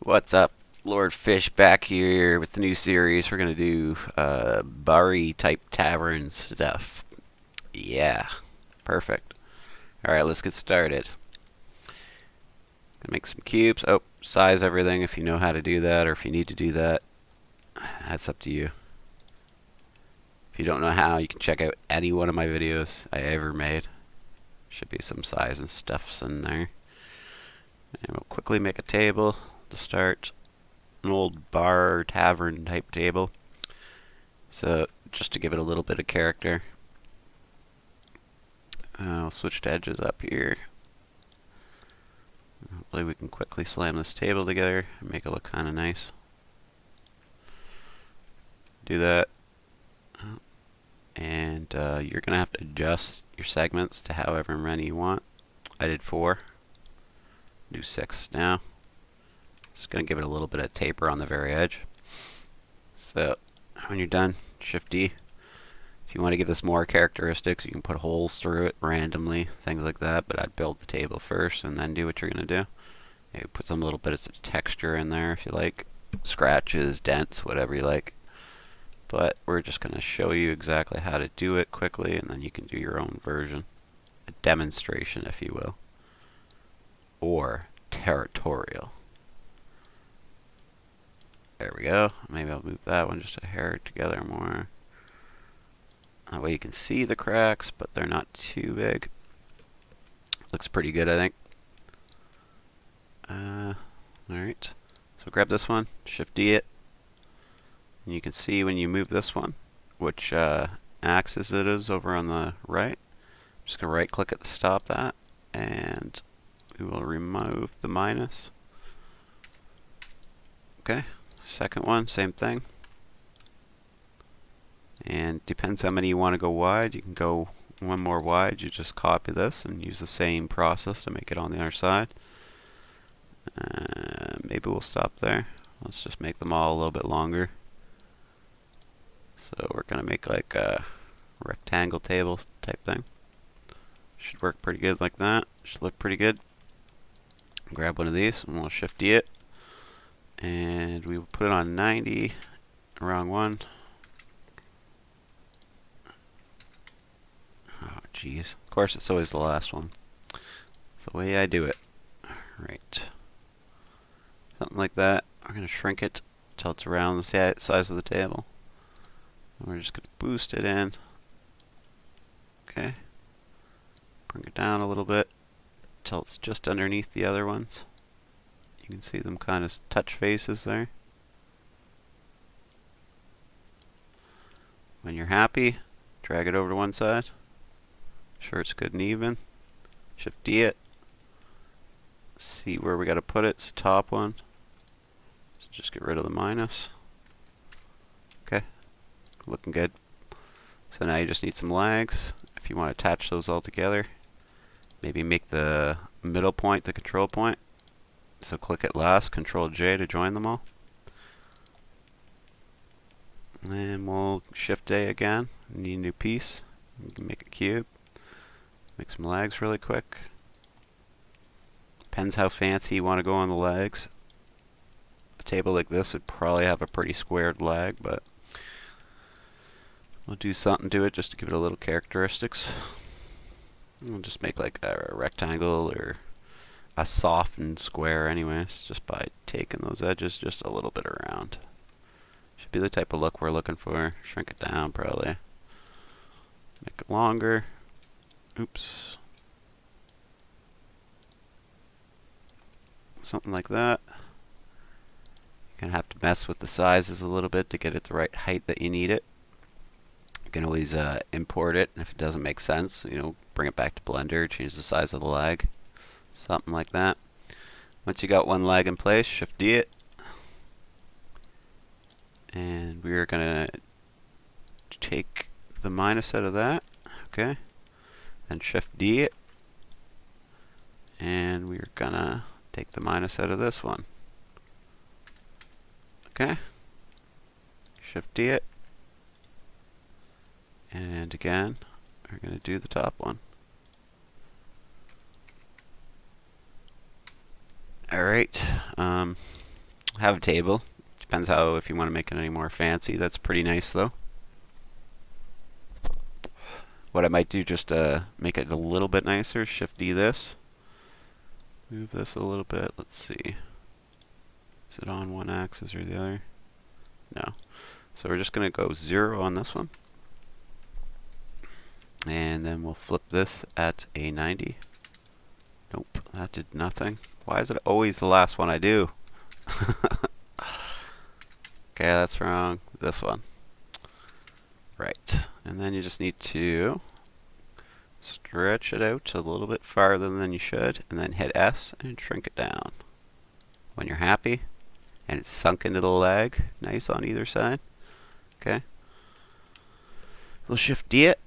What's up? Lordfish back here with the new series. We're gonna do Bari type tavern stuff. Yeah, perfect. Alright, let's get started. Gonna make some cubes. Oh, size everything if you know how to do that, or if you need to do that. That's up to you. If you don't know how, you can check out any one of my videos I ever made. Should be some size and stuffs in there. And we'll quickly make a table to start. An old bar tavern type table. So just to give it a little bit of character, I'll switch to edges up here. Hopefully we can quickly slam this table together and make it look kind of nice. Do that. And you're going to have to adjust your segments to however many you want. I did 4. Do 6 now. Just going to give it a little bit of taper on the very edge. So when you're done, Shift D. If you want to give this more characteristics, you can put holes through it randomly, things like that, but I'd build the table first and then do what you're going to do. Maybe put some little bit of texture in there if you like. Scratches, dents, whatever you like. But we're just going to show you exactly how to do it quickly, and then you can do your own version. A demonstration, if you will. Or territorial. There we go. Maybe I'll move that one just a hair together more. That way you can see the cracks, but they're not too big. Looks pretty good, I think. Alright. So grab this one, Shift D it. And you can see when you move this one, which axis it is over on the right. I'm just going to right click it to stop that. And we will remove the minus. Okay. Second one, same thing. And depends how many you want to go wide. You can go one more wide. You just copy this and use the same process to make it on the other side. Maybe we'll stop there. Let's just make them all a little bit longer. So we're going to make like a rectangle table type thing. Should work pretty good like that. Should look pretty good. Grab one of these and we'll Shift D it. And we will put it on 90. Wrong one. Oh, jeez. Of course, it's always the last one. It's the way I do it. Right. Something like that. We're going to shrink it until it's around the size of the table. And we're just going to boost it in. Okay. Bring it down a little bit until it's just underneath the other ones. You can see them kind of touch faces there. When you're happy, drag it over to one side. Sure it's good and even. Shift D it. See where we got to put it. It's the top one. So just get rid of the minus. Okay. Looking good. So now you just need some legs. If you want to attach those all together, maybe make the middle point the control point. So click it last, Control J to join them all. And we'll Shift A again. Need a new piece. You can make a cube. Make some legs really quick. Depends how fancy you want to go on the legs. A table like this would probably have a pretty squared leg, but we'll do something to it just to give it a little characteristics. We'll just make like a rectangle or a softened square anyways, just by taking those edges just a little bit around. Should be the type of look we're looking for. Shrink it down probably. Make it longer. Oops. Something like that. You're going to have to mess with the sizes a little bit to get it the right height that you need it. You can always import it, and if it doesn't make sense, bring it back to Blender, change the size of the leg. Something like that. Once you got one leg in place, Shift D it. And we're going to take the minus out of that. Okay. Then Shift D it. And we're going to take the minus out of this one. Okay. Shift D it. And again, we're going to do the top one. Alright. have a table. Depends how, if you want to make it any more fancy. That's pretty nice though. What I might do just to make it a little bit nicer, Shift D this. Move this a little bit. Let's see. Is it on one axis or the other? No. So we're just going to go 0 on this one. And then we'll flip this at a 90. Nope, that did nothing. Why is it always the last one I do? Okay, that's wrong. This one. Right. And then you just need to stretch it out a little bit farther than you should, and then hit S and shrink it down. When you're happy, and it's sunk into the leg, nice on either side. Okay. We'll Shift D it.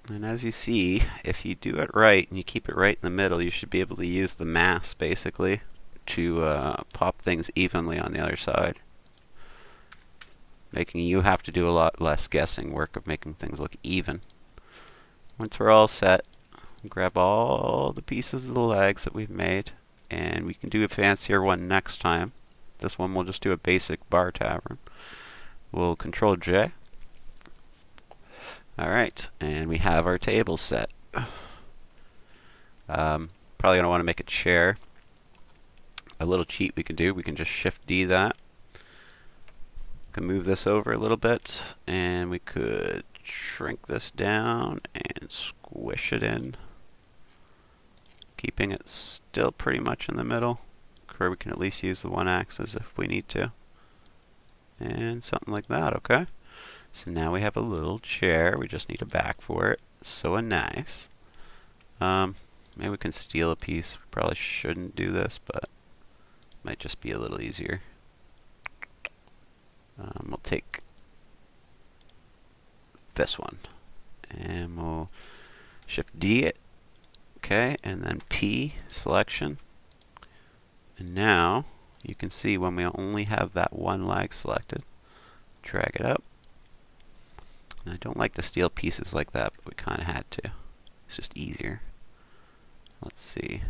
And as you see, if you do it right and you keep it right in the middle, you should be able to use the mass basically to pop things evenly on the other side, making you have to do a lot less guessing work of making things look even. Once we're all set, grab all the pieces of the legs that we've made, and we can do a fancier one next time. This one we'll just do a basic bar tavern. We'll Control J. Alright, and we have our table set. Probably going to want to make a chair. A little cheat we can do, we can just Shift D that. Can move this over a little bit, and we could shrink this down and squish it in, keeping it still pretty much in the middle, where we can at least use the one axis if we need to. And something like that, okay? So now we have a little chair, we just need a back for it. So nice. Maybe we can steal a piece. We probably shouldn't do this, but might just be a little easier. We'll take this one, and we'll Shift D it, okay, and then P selection. And now you can see when we only have that one leg selected, drag it up. And I don't like to steal pieces like that, but we kind of had to. It's just easier. Let's see.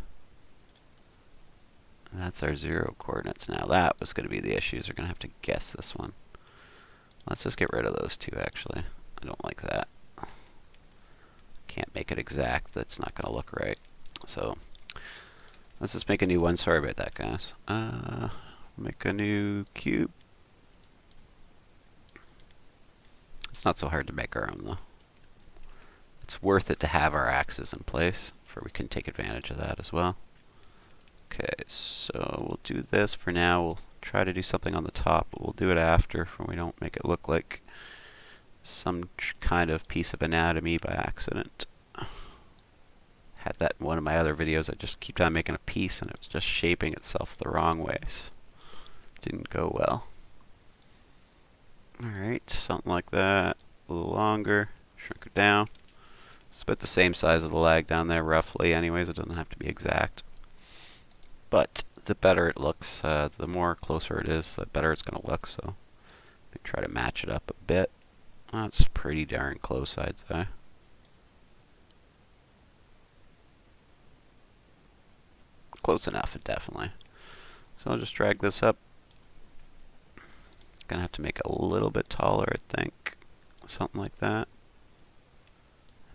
That's our 0 coordinates now. That was going to be the issues. We're going to have to guess this one. Let's just get rid of those two, actually. I don't like that. Can't make it exact. That's not going to look right. So, let's just make a new one. Sorry about that, guys. Make a new cube. It's not so hard to make our own, though. It's worth it to have our axes in place, for we can take advantage of that as well. Okay, so we'll do this for now. We'll try to do something on the top, but we'll do it after, for we don't make it look like some kind of piece of anatomy by accident. Had that in one of my other videos. I just kept on making a piece, and it was just shaping itself the wrong ways. Didn't go well. Alright, something like that. A little longer. Shrink it down. It's about the same size of the leg down there, roughly. Anyways, it doesn't have to be exact. But the better it looks, the more closer it is, the better it's going to look. So try to match it up a bit. That's pretty darn close, I'd say. Close enough, definitely. So I'll just drag this up. Gonna have to make it a little bit taller, I think. Something like that.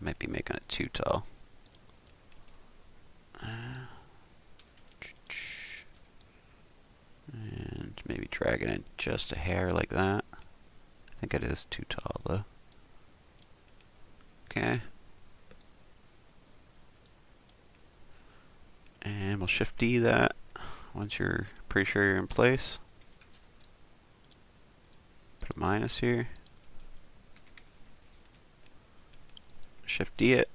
I might be making it too tall. And maybe drag it in just a hair like that. I think it is too tall though. Okay. And we'll Shift D that once you're pretty sure you're in place. Put a minus here. Shift D it.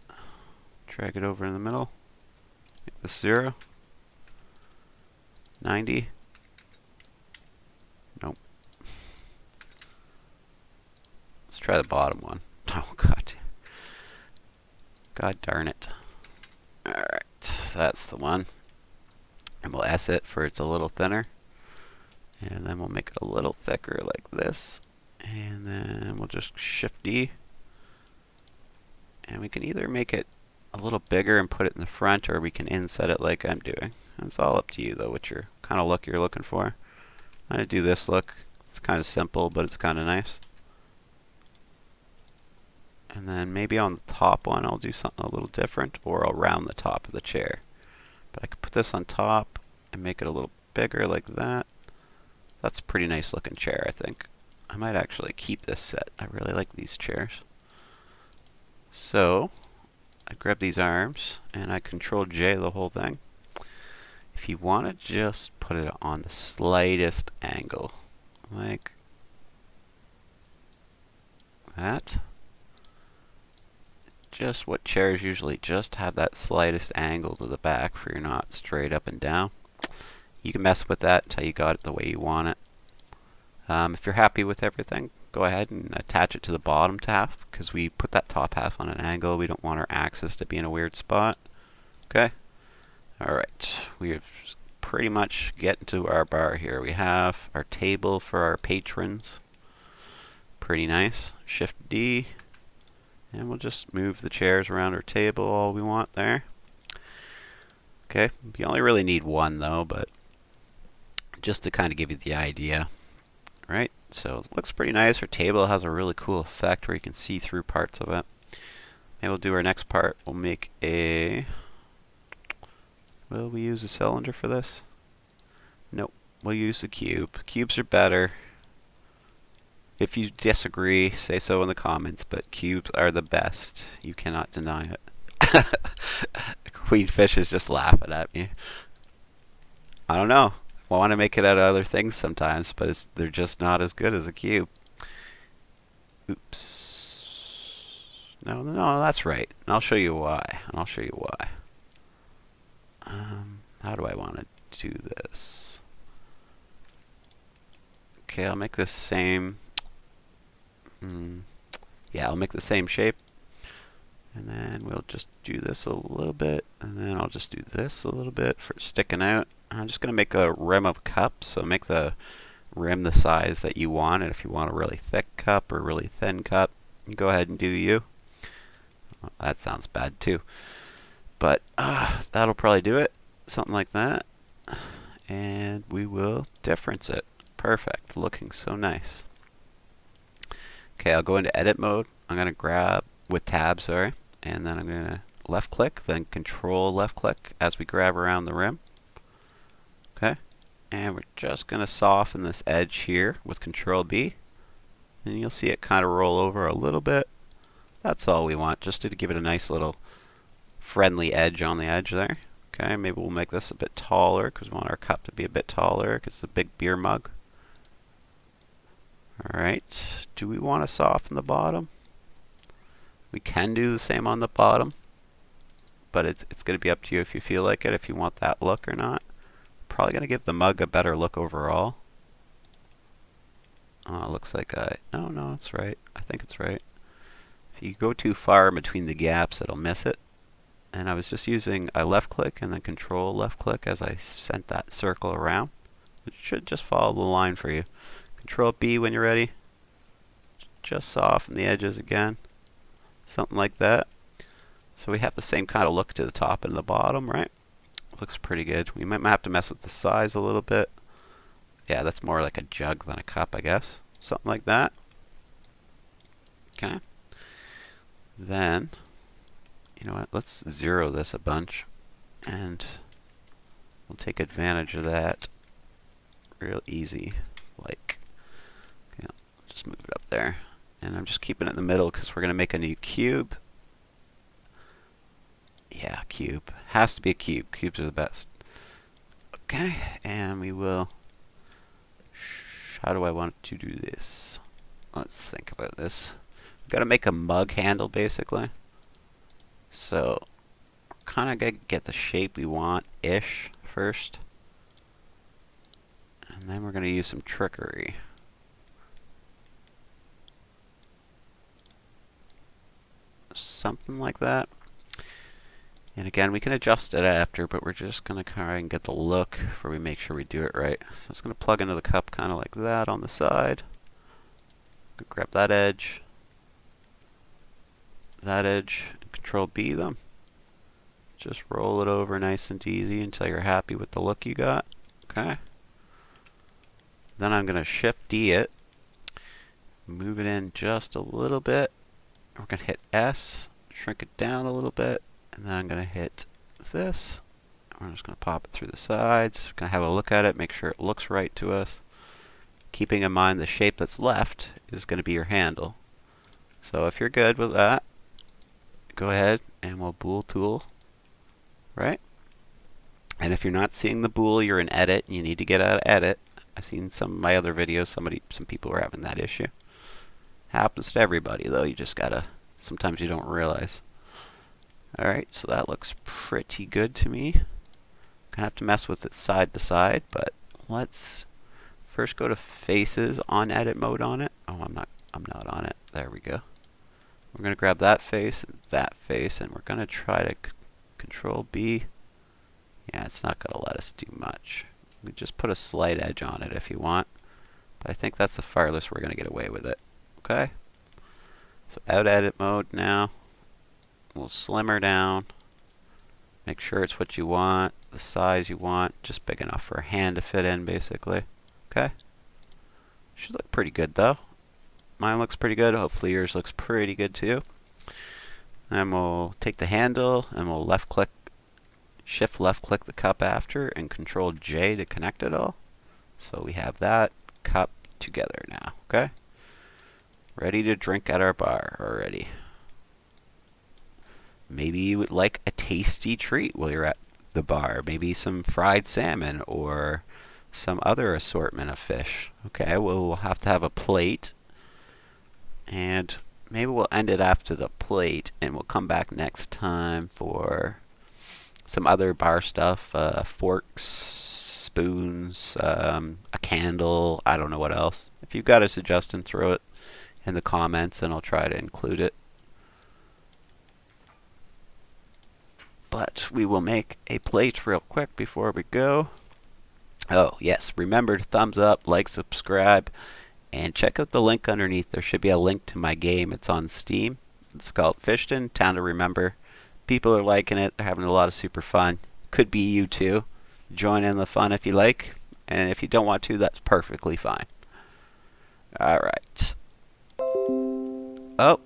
Drag it over in the middle. Make this 0. 90. Nope. Let's try the bottom one. Oh god. God darn it. Alright, that's the one. And we'll S it for it's a little thinner. And then we'll make it a little thicker like this. And then we'll just Shift D. And we can either make it a little bigger and put it in the front, or we can inset it like I'm doing. It's all up to you though, what your kind of look you're looking for. I'm going to do this look. It's kind of simple, but it's kind of nice. And then maybe on the top one I'll do something a little different, or I'll round the top of the chair. But I could put this on top and make it a little bigger like that. That's a pretty nice looking chair, I think. I might actually keep this set. I really like these chairs. So I grab these arms and I Control J the whole thing. If you want to just put it on the slightest angle, like that. Just what chairs usually just have that slightest angle to the back for you're not straight up and down. You can mess with that until you got it the way you want it. If you're happy with everything, go ahead and attach it to the bottom half, because we put that top half on an angle. We don't want our axis to be in a weird spot. Okay. Alright, we have pretty much getting to our bar here. We have our table for our patrons. Pretty nice. Shift D. And we'll just move the chairs around our table all we want there. Okay, you only really need one though, but just to kind of give you the idea. Right, so it looks pretty nice. Our table has a really cool effect where you can see through parts of it. Maybe we'll do our next part. We'll make a... Will we use a cylinder for this? Nope, we'll use a cube. Cubes are better. If you disagree, say so in the comments, but cubes are the best. You cannot deny it. Queen Fish is just laughing at me. I don't know. I want to make it out of other things sometimes, but they're just not as good as a cube. Oops. No, that's right. And I'll show you why. How do I want to do this? Okay, I'll make this same... yeah, I'll make the same shape. And then we'll just do this a little bit. And then I'll just do this a little bit for sticking out. I'm just going to make a rim of a cup. So make the rim the size that you want it. If you want a really thick cup or a really thin cup, you go ahead and do you. Well, that sounds bad too. But that'll probably do it. Something like that. And we will difference it. Perfect. Looking so nice. Okay, I'll go into edit mode. I'm going to grab with tab, sorry. And then I'm going to left click, then control left click as we grab around the rim. Okay. And we're just going to soften this edge here with Control B. And you'll see it kind of roll over a little bit. That's all we want, just to give it a nice little friendly edge on the edge there. Okay, maybe we'll make this a bit taller because we want our cup to be a bit taller because it's a big beer mug. Alright, do we want to soften the bottom? We can do the same on the bottom, but it's going to be up to you if you feel like it, if you want that look or not. Probably going to give the mug a better look overall. It looks like no, it's right. I think it's right. If you go too far in between the gaps, it'll miss it. And I was just using a left click and then control left click as I sent that circle around. It should just follow the line for you. Control B when you're ready. Just soften the edges again. Something like that. So we have the same kind of look to the top and the bottom, right? Looks pretty good. We might have to mess with the size a little bit. Yeah, that's more like a jug than a cup, I guess. Something like that. Okay. Then, you know what? Let's zero this a bunch. And we'll take advantage of that real easy. Like, okay, I'll just move it up there. And I'm just keeping it in the middle because we're going to make a new cube. Yeah, cube. Has to be a cube. Cubes are the best. Okay, and we will... How do I want to do this? Let's think about this. We've got to make a mug handle, basically. So, kind of got to get the shape we want-ish first. And then we're going to use some trickery. Something like that. And again, we can adjust it after, but we're just going to try and get the look where we make sure we do it right. So it's going to plug into the cup kind of like that on the side. Grab that edge, and Control B them. Just roll it over nice and easy until you're happy with the look you got. Okay. Then I'm going to Shift D it. Move it in just a little bit. We're going to hit S. Shrink it down a little bit. And then I'm going to hit this. We're just going to pop it through the sides. We're going to have a look at it. Make sure it looks right to us. Keeping in mind the shape that's left is going to be your handle. So if you're good with that, go ahead and we'll bool tool. Right? And if you're not seeing the bool, you're in edit and you need to get out of edit. I've seen some of my other videos, some people are having that issue. Happens to everybody though, you just gotta, sometimes you don't realize. Alright, so that looks pretty good to me. Gonna have to mess with it side to side, but let's first go to faces on edit mode on it. Oh, I'm not on it. There we go. We're gonna grab that face, and we're gonna try to Control B. Yeah, it's not going to let us do much. We just put a slight edge on it if you want. But I think that's the farthest we're going to get away with it. Okay? So out edit mode now. We'll slim her down. Make sure it's what you want, the size you want, just big enough for a hand to fit in basically. Okay? Should look pretty good though. Mine looks pretty good. Hopefully yours looks pretty good too. And we'll take the handle and we'll left click, shift left click the cup after and Control J to connect it all. So we have that cup together now, okay? Ready to drink at our bar already. Maybe you would like a tasty treat while you're at the bar. Maybe some fried salmon or some other assortment of fish. Okay, we'll have to have a plate. And maybe we'll end it after the plate, and we'll come back next time for some other bar stuff, forks, spoons, a candle, I don't know what else. If you've got a suggestion, throw it in the comments, and I'll try to include it. But we will make a plate real quick before we go. Oh, yes, remember to thumbs up, like, subscribe. And check out the link underneath. There should be a link to my game. It's on Steam. It's called Fishton, Town to Remember. People are liking it. They're having a lot of super fun. Could be you too. Join in the fun if you like. And if you don't want to, that's perfectly fine. Alright. Oh.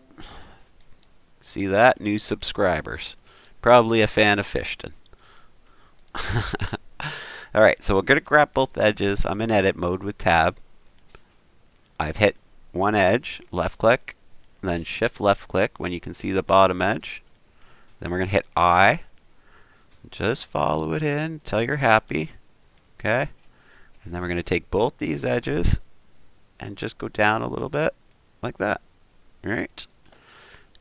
See that? New subscribers. Probably a fan of Fishton. Alright, so we're going to grab both edges. I'm in edit mode with tab. I've hit one edge, left click, then shift left click when you can see the bottom edge. Then we're going to hit I. Just follow it in until you're happy. Okay? And then we're going to take both these edges and just go down a little bit like that. Alright?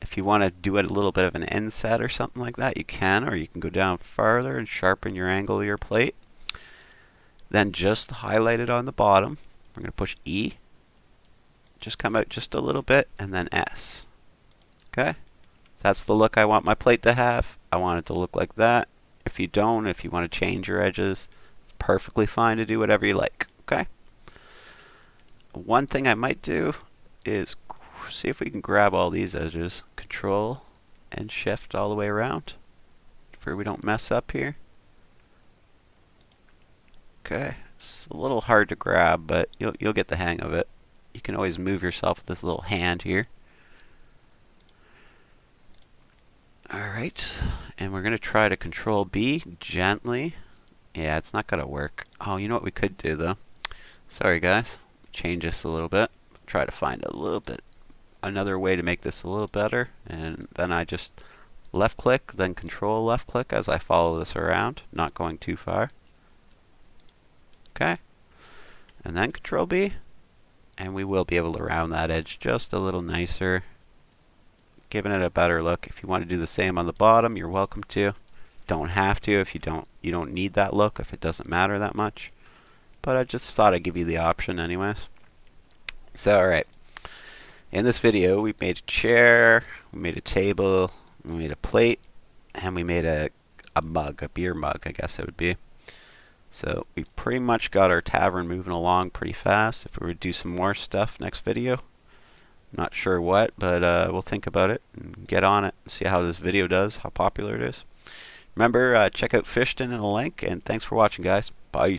If you want to do it a little bit of an inset or something like that, you can, or you can go down farther and sharpen your angle of your plate. Then just highlight it on the bottom. We're going to push E. Just come out just a little bit and then S. Okay? That's the look I want my plate to have. I want it to look like that. If you don't, if you want to change your edges, it's perfectly fine to do whatever you like. Okay? One thing I might do is see if we can grab all these edges. Control and shift all the way around. For we don't mess up here. Okay. It's a little hard to grab, but you'll get the hang of it. You can always move yourself with this little hand here. Alright, and we're going to try to Control B gently. Yeah, it's not going to work. Oh, you know what we could do though? Sorry guys. Change this a little bit. Try to find a little bit, another way to make this a little better. And then I just left click, then Control left click as I follow this around, not going too far. Okay. And then Control B. And we will be able to round that edge just a little nicer, giving it a better look. If you want to do the same on the bottom, you're welcome to. Don't have to if you don't need that look, if it doesn't matter that much. But I just thought I'd give you the option anyways. So alright. In this video we made a chair, we made a table, we made a plate, and we made a mug, a beer mug I guess it would be. So we pretty much got our tavern moving along pretty fast. If we would do some more stuff next video, not sure what, but we'll think about it and get on it and see how this video does, how popular it is. Remember, check out Fishton in a link, and thanks for watching, guys. Bye.